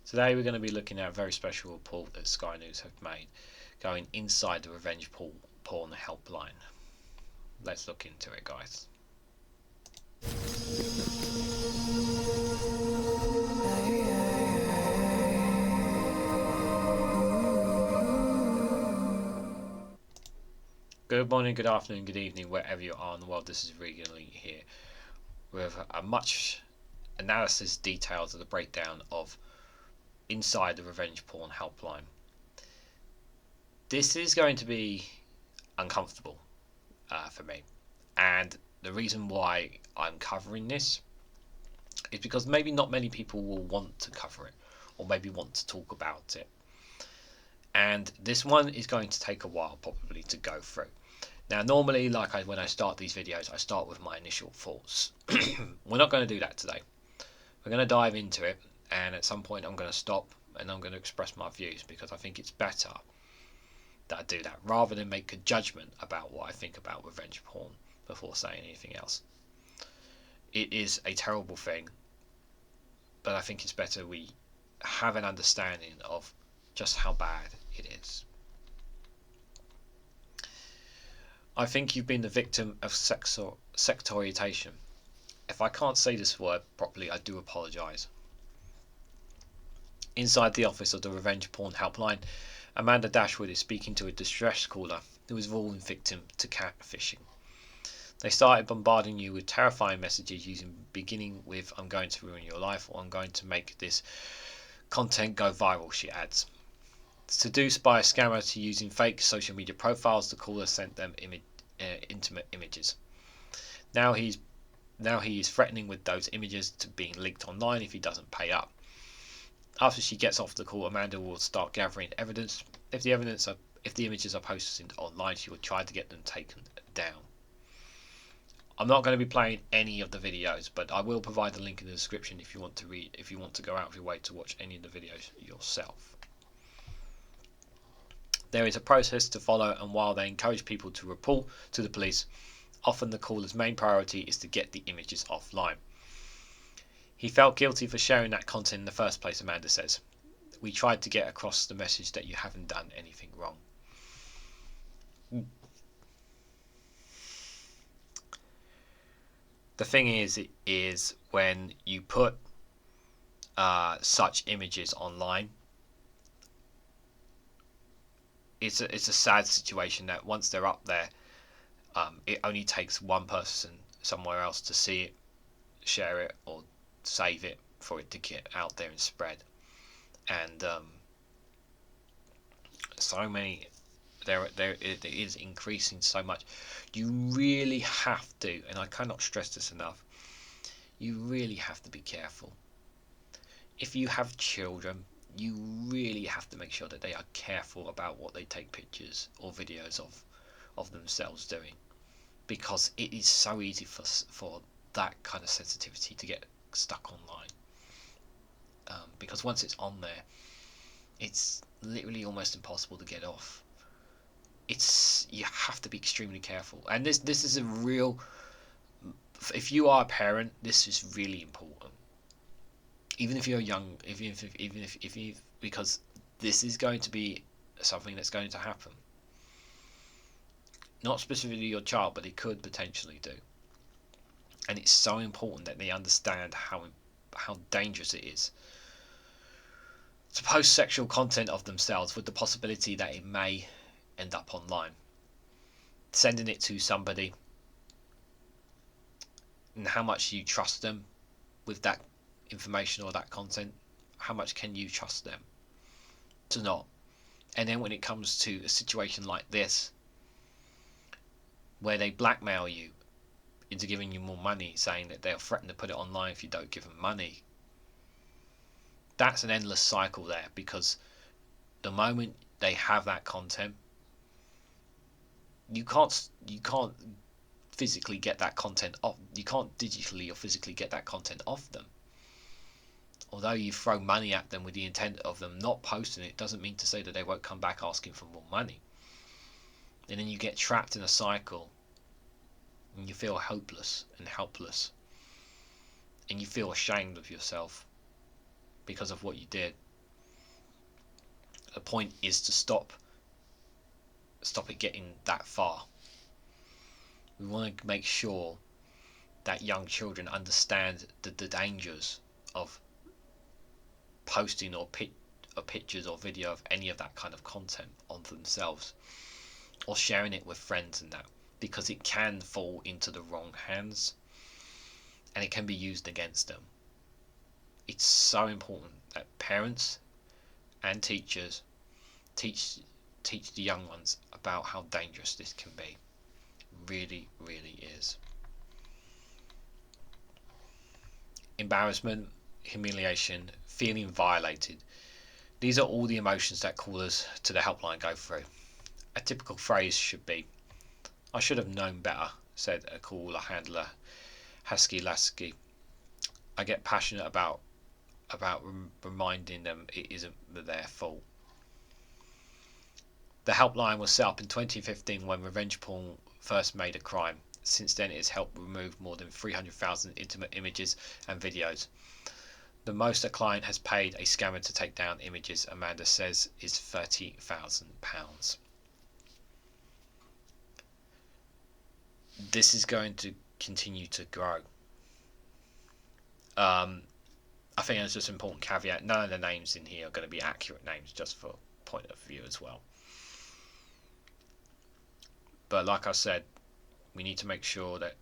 Today we're going to be looking at a very special report that Sky News have made, going inside the Revenge Porn Helpline. Let's look into it, guys. Good morning, good afternoon, good evening, wherever you are in the world. This is REGANELITE here with a much analysis, details of the breakdown of inside the Revenge Porn Helpline. This is going to be uncomfortable for me, and the reason why I'm covering this is because maybe not many people will want to cover it or maybe want to talk about it, and this one is going to take a while probably to go through. Now normally, when I start these videos, I start with my initial thoughts. We're not going to do that today. We're going to dive into it, and at some point I'm going to stop and I'm going to express my views, because I think it's better that I do that rather than make a judgment about what I think about revenge porn before saying anything else. It is a terrible thing, but I think it's better we have an understanding of just how bad it is. I think you've been the victim of sectoriation. If I can't say this word properly, I do apologise. Inside the office of the Revenge Porn Helpline, Amanda Dashwood is speaking to a distressed caller who is fallen victim to catfishing. They started bombarding you with terrifying messages beginning with "I'm going to ruin your life" or "I'm going to make this content go viral," she adds. Seduced by a scammer to using fake social media profiles, the caller sent them intimate images. Now he is threatening with those images to being leaked online if he doesn't pay up. After she gets off the call, Amanda will start gathering evidence. If the images are posted online, she will try to get them taken down. I'm not going to be playing any of the videos, but I will provide the link in the description if you want to go out of your way to watch any of the videos yourself. There is a process to follow, and while they encourage people to report to the police, often the caller's main priority is to get the images offline. He felt guilty for sharing that content in the first place, Amanda says. We tried to get across the message that you haven't done anything wrong. The thing is when you put such images online, it's a sad situation that once they're up there, it only takes one person somewhere else to see it, share it, or save it for it to get out there and spread. And so many, it is increasing so much. You really have to, and I cannot stress this enough, you really have to be careful. If you have children, you really have to make sure that they are careful about what they take pictures or videos of themselves doing, because it is so easy for that kind of sensitivity to get stuck online, because once it's on there, it's literally almost impossible to get off. You have to be extremely careful, and this is a real, if you are a parent, this is really important. Even if you're young, even if because this is going to be something that's going to happen. Not specifically your child, but it could potentially do. And it's so important that they understand how dangerous it is to post sexual content of themselves with the possibility that it may end up online. Sending it to somebody, and how much you trust them with that information or that content. How much can you trust them to not? And then when it comes to a situation like this, where they blackmail you into giving you more money, saying that they'll threaten to put it online if you don't give them money, that's an endless cycle there, because the moment they have that content, you can't physically get that content off. You can't digitally or physically get that content off them. Although you throw money at them with the intent of them not posting it, doesn't mean to say that they won't come back asking for more money. And then you get trapped in a cycle, and you feel hopeless and helpless, and you feel ashamed of yourself because of what you did. The point is to stop it getting that far. We want to make sure that young children understand the dangers of posting or pictures or video of any of that kind of content on themselves, or sharing it with friends and that, because it can fall into the wrong hands and it can be used against them. It's so important that parents and teachers teach the young ones about how dangerous this can be. Really, really is. Embarrassment, humiliation, feeling violated. These are all the emotions that callers to the helpline go through. A typical phrase should be, "I should have known better," said a caller handler, Husky Lasky. I get passionate about reminding them it isn't their fault. The helpline was set up in 2015 when revenge porn first made a crime. Since then, it has helped remove more than 300,000 intimate images and videos. The most a client has paid a scammer to take down images, Amanda says, is £30,000. This is going to continue to grow. I think it's just an important caveat. None of the names in here are going to be accurate names, just for point of view as well. But like I said, we need to make sure that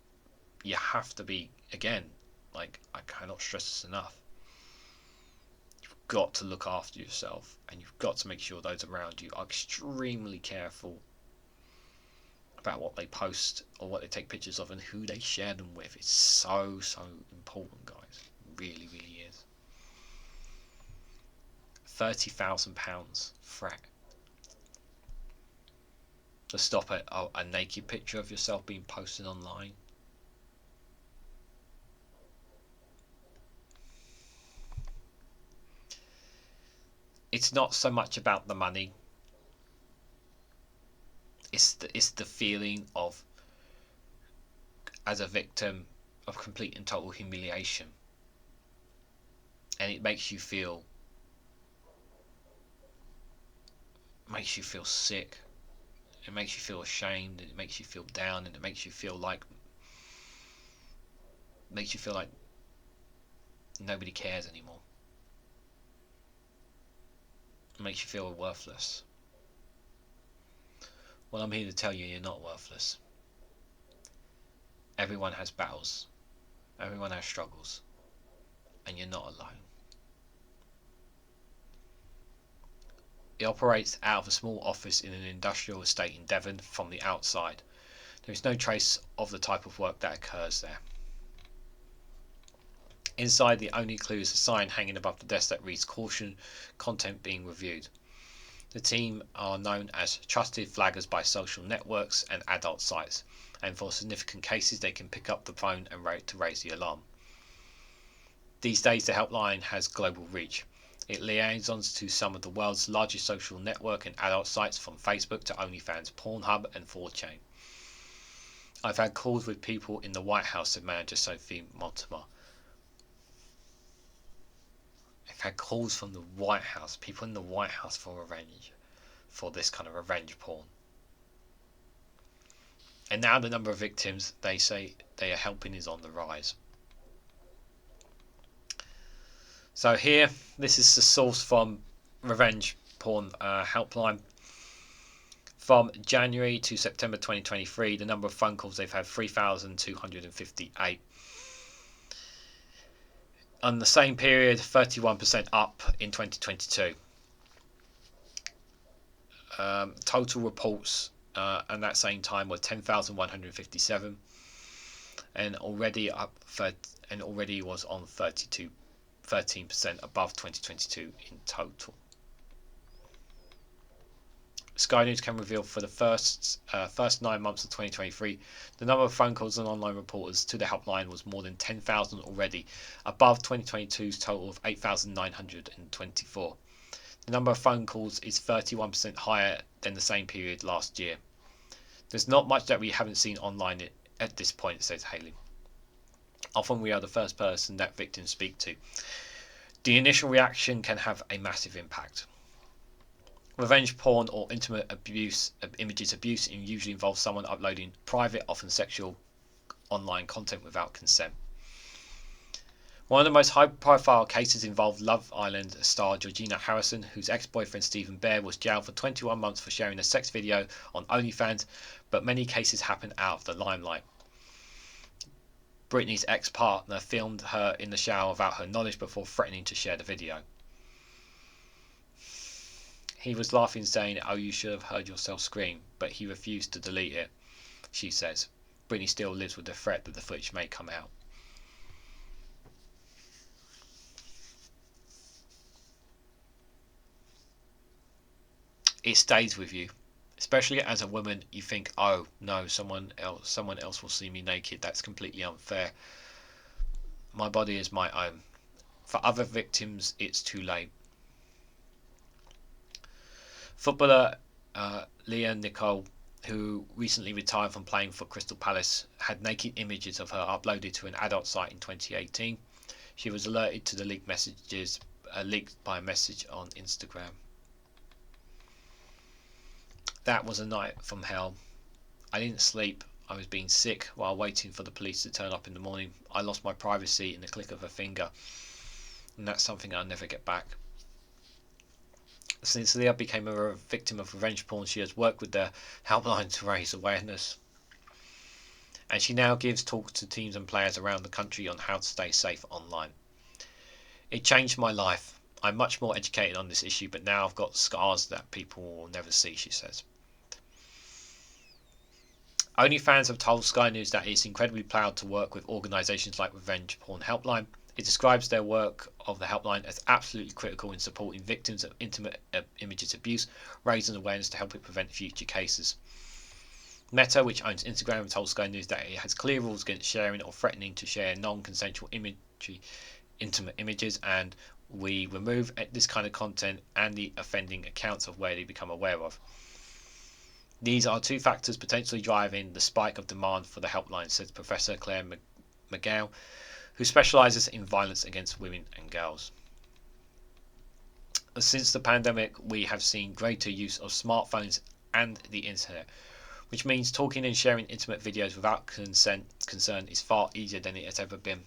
you have to be, again, like, I cannot stress this enough, you've got to look after yourself, and you've got to make sure those around you are extremely careful about what they post or what they take pictures of and who they share them with. It's so important, guys. It really, really is. £30,000 threat to stop a naked picture of yourself being posted online. It's not so much about the money. It's the feeling of, as a victim, of complete and total humiliation, and it makes you feel sick. It makes you feel ashamed, and it makes you feel down, and it makes you feel like nobody cares anymore. It makes you feel worthless. Well, I'm here to tell you, you're not worthless. Everyone has battles. Everyone has struggles. And you're not alone. It operates out of a small office in an industrial estate in Devon from the outside. There is no trace of the type of work that occurs there. Inside, the only clue is a sign hanging above the desk that reads "Caution, content being reviewed." The team are known as trusted flaggers by social networks and adult sites, and for significant cases they can pick up the phone and raise the alarm. These days the helpline has global reach. It liaisons to some of the world's largest social network and adult sites, from Facebook to OnlyFans, Pornhub and 4chan. I've had calls with people in the White House, said manager Sophie Mortimer. I've had calls from the White House, people in the White House for this kind of revenge porn. And now the number of victims they say they are helping is on the rise. So here, this is the source from Revenge Porn Helpline. From January to September 2023, the number of phone calls they've had, 3,258. On the same period, 31% up in 2022. Total reports at that same time were 10,157, and already was on 13% above 2022 in total. Sky News can reveal for the first 9 months of 2023, the number of phone calls and online reporters to the helpline was more than 10,000 already, above 2022's total of 8,924. The number of phone calls is 31% higher than the same period last year. There's not much that we haven't seen online at this point, says Haley. Often we are the first person that victims speak to. The initial reaction can have a massive impact. Revenge porn or intimate abuse usually involves someone uploading private, often sexual, online content without consent. One of the most high-profile cases involved Love Island star Georgina Harrison, whose ex-boyfriend Stephen Bear was jailed for 21 months for sharing a sex video on OnlyFans, but many cases happen out of the limelight. Britney's ex-partner filmed her in the shower without her knowledge before threatening to share the video. He was laughing, saying, "Oh, you should have heard yourself scream," but he refused to delete it, she says. Britney still lives with the threat that the footage may come out. It stays with you, especially as a woman. You think, "Oh no, someone else will see me naked. That's completely unfair. My body is my own." For other victims, it's too late. Footballer Leah Nicole, who recently retired from playing for Crystal Palace, had naked images of her uploaded to an adult site in 2018. She was alerted to the leaked messages, leaked by a message on Instagram. That was a night from hell. I didn't sleep. I was being sick while waiting for the police to turn up in the morning. I lost my privacy in the click of a finger, and that's something I'll never get back. Since Leah became a victim of revenge porn, she has worked with the helpline to raise awareness, and she now gives talks to teams and players around the country on how to stay safe online. It changed my life. I'm much more educated on this issue, but now I've got scars that people will never see, she says. OnlyFans have told Sky News that it's incredibly proud to work with organisations like Revenge Porn Helpline. It describes their work of the helpline as absolutely critical in supporting victims of intimate images abuse, raising awareness to help it prevent future cases. Meta, which owns Instagram, told Sky News that it has clear rules against sharing or threatening to share non-consensual intimate images, and we remove this kind of content and the offending accounts of where they become aware of. These are two factors potentially driving the spike of demand for the helpline, says Professor Claire McGill, who specialises in violence against women and girls. Since the pandemic, we have seen greater use of smartphones and the internet, which means talking and sharing intimate videos without concern is far easier than it has ever been.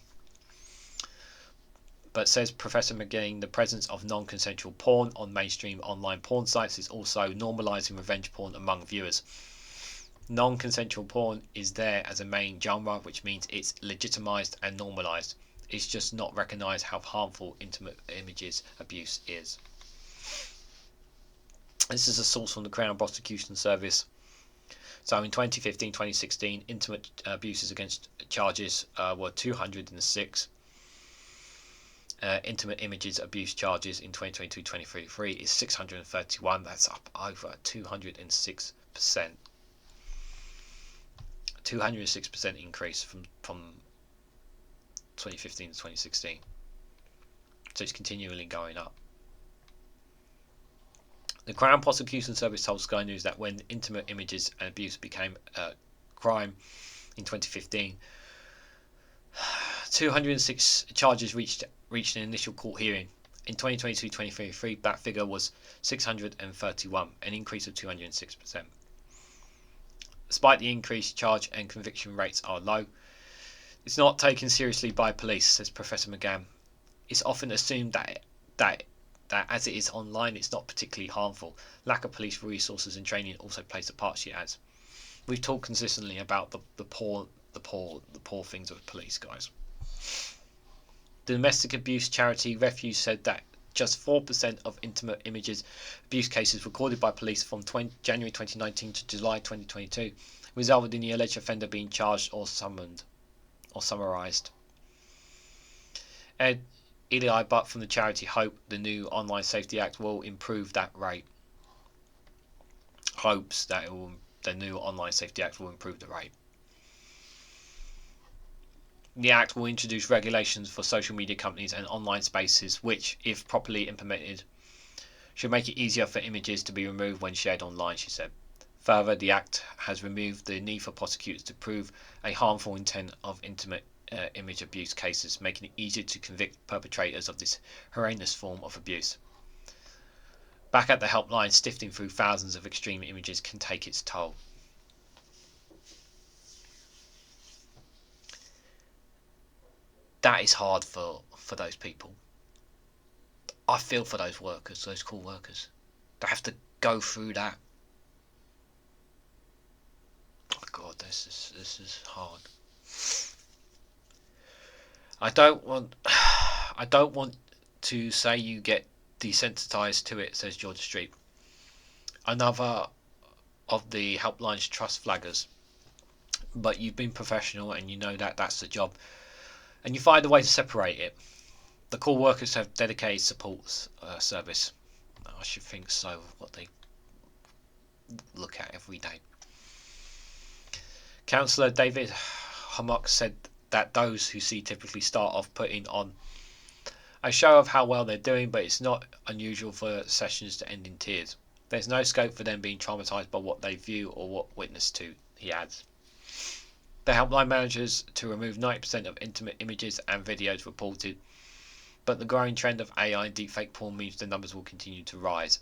But, says Professor McGinn, the presence of non-consensual porn on mainstream online porn sites is also normalising revenge porn among viewers. Non-consensual porn is there as a main genre, which means it's legitimised and normalised. It's just not recognised how harmful intimate images abuse is. This is a source from the Crown Prosecution Service. So in 2015-2016, intimate abuses against charges were 206. Intimate images abuse charges in 2022-2023 is 631. That's up over 206%. 206% increase from 2015 to 2016. So it's continually going up. The Crown Prosecution Service told Sky News that when intimate images and abuse became a crime in 2015, 206 charges reached an initial court hearing. In 2022-2023, that figure was 631, an increase of 206%. Despite the increase, charge and conviction rates are low. It's not taken seriously by police, says Professor McGann. It's often assumed that as it is online, it's not particularly harmful. Lack of police resources and training also plays a part, she adds. We've talked consistently about the poor things of police, guys. The domestic abuse charity Refuge said that just 4% of intimate images abuse cases recorded by police from January 2019 to July 2022 resulted in the alleged offender being charged or summoned or summarised. Ed Eli Butt from the charity Hope the new Online Safety Act will improve that rate. Hopes that the new Online Safety Act will improve the rate. The Act will introduce regulations for social media companies and online spaces which, if properly implemented, should make it easier for images to be removed when shared online, she said. Further, the Act has removed the need for prosecutors to prove a harmful intent of intimate image abuse cases, making it easier to convict perpetrators of this horrendous form of abuse. Back at the helpline, sifting through thousands of extreme images can take its toll. That is hard for those people. I feel for those workers, those call workers. They have to go through that. Oh God, this is hard. I don't want to say you get desensitized to it, says George Street, another of the helpline's trust flaggers. But you've been professional and you know that that's the job, and you find a way to separate it. The call workers have dedicated support service. I should think so. What they look at every day. Councillor David Hammock said that those who see typically start off putting on a show of how well they're doing, but it's not unusual for sessions to end in tears. There's no scope for them being traumatised by what they view or what witness to, he adds. The helpline manages to remove 90% of intimate images and videos reported, but the growing trend of AI and deepfake porn means the numbers will continue to rise.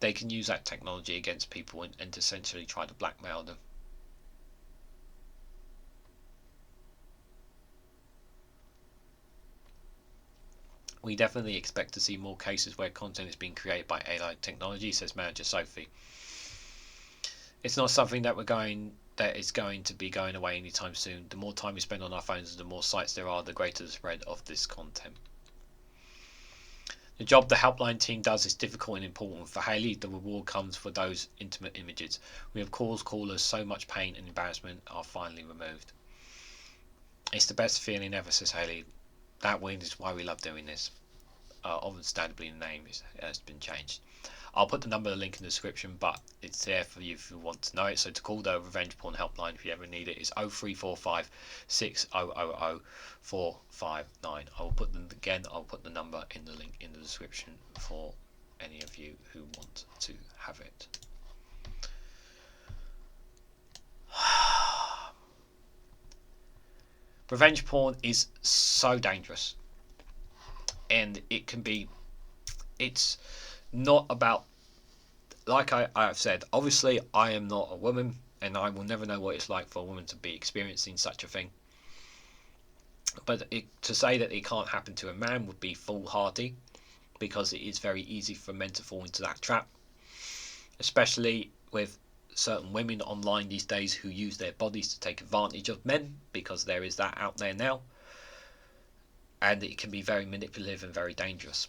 They can use that technology against people and essentially try to blackmail them. We definitely expect to see more cases where content is being created by AI technology, says manager Sophie. It's not something that is going to be going away anytime soon. The more time we spend on our phones, the more sites there are, the greater the spread of this content. The job the helpline team does is difficult and important. For Hayley, the reward comes for those intimate images. We have caused callers so much pain and embarrassment are finally removed. It's the best feeling ever, says Hayley. That win is why we love doing this. Understandably, the name has been changed. I'll put the number of the link in the description, but it's there for you if you want to know it. So to call the Revenge Porn Helpline if you ever need it is 0345 6000 459. I'll put the number in the link in the description for any of you who want to have it. Revenge porn is so dangerous, and it's not about, like I have said, obviously I am not a woman and I will never know what it's like for a woman to be experiencing such a thing, but to say that it can't happen to a man would be foolhardy, because it is very easy for men to fall into that trap, especially with certain women online these days who use their bodies to take advantage of men, because there is that out there now, and it can be very manipulative and very dangerous.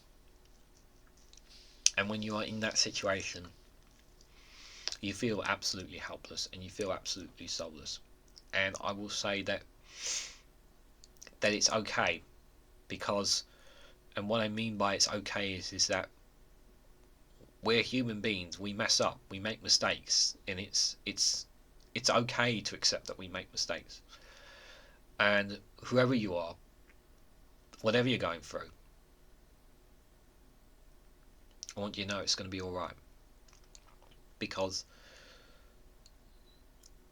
And when you are in that situation, you feel absolutely helpless and you feel absolutely soulless. And I will say that it's okay, because, and what I mean by it's okay is that we're human beings. We mess up, we make mistakes, and it's okay to accept that we make mistakes. And whoever you are, whatever you're going through, I want you to know it's going to be alright, because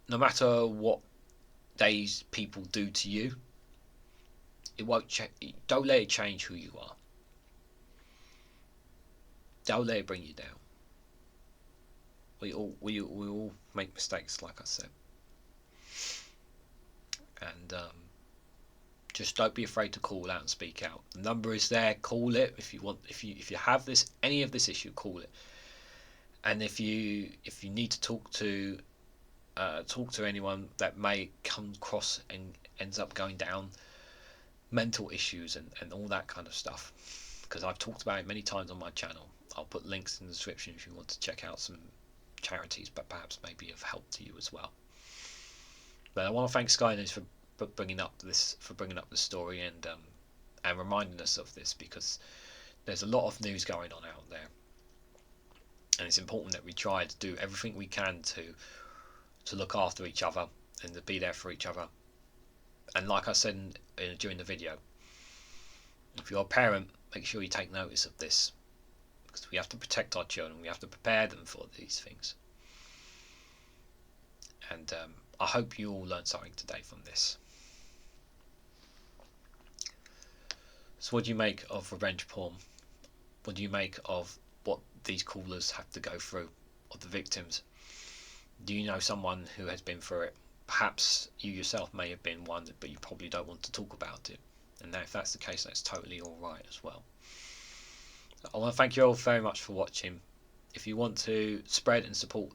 no matter what these people do to you, it won't don't let it change who you are. Don't let it bring you down. We all make mistakes, like I said, and just don't be afraid to call out and speak out. The number is there. Call it if you want. If you have any of this issue, call it. And if you need to talk to anyone that may come across and ends up going down mental issues and all that kind of stuff, because I've talked about it many times on my channel. I'll put links in the description if you want to check out some charities, but perhaps maybe of help to you as well. But I want to thank Skynews for bringing up this story and reminding us of this, because there's a lot of news going on out there, and it's important that we try to do everything we can to look after each other and to be there for each other. And like I said during the video, if you're a parent, make sure you take notice of this, because we have to protect our children, we have to prepare them for these things. And I hope you all learned something today from this. So what do you make of revenge porn? What do you make of what these callers have to go through, of the victims? Do you know someone who has been through it? Perhaps you yourself may have been one, but you probably don't want to talk about it. And if that's the case, that's totally alright as well. I want to thank you all very much for watching. If you want to spread and support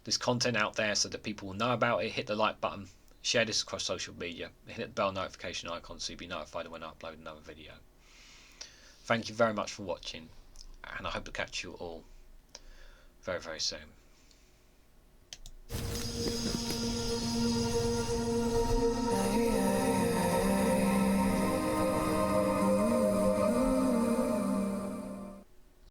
this content out there so that people will know about it, hit the like button, share this across social media, and hit the bell notification icon so you'll be notified when I upload another video. Thank you very much for watching, and I hope to catch you all very, very soon.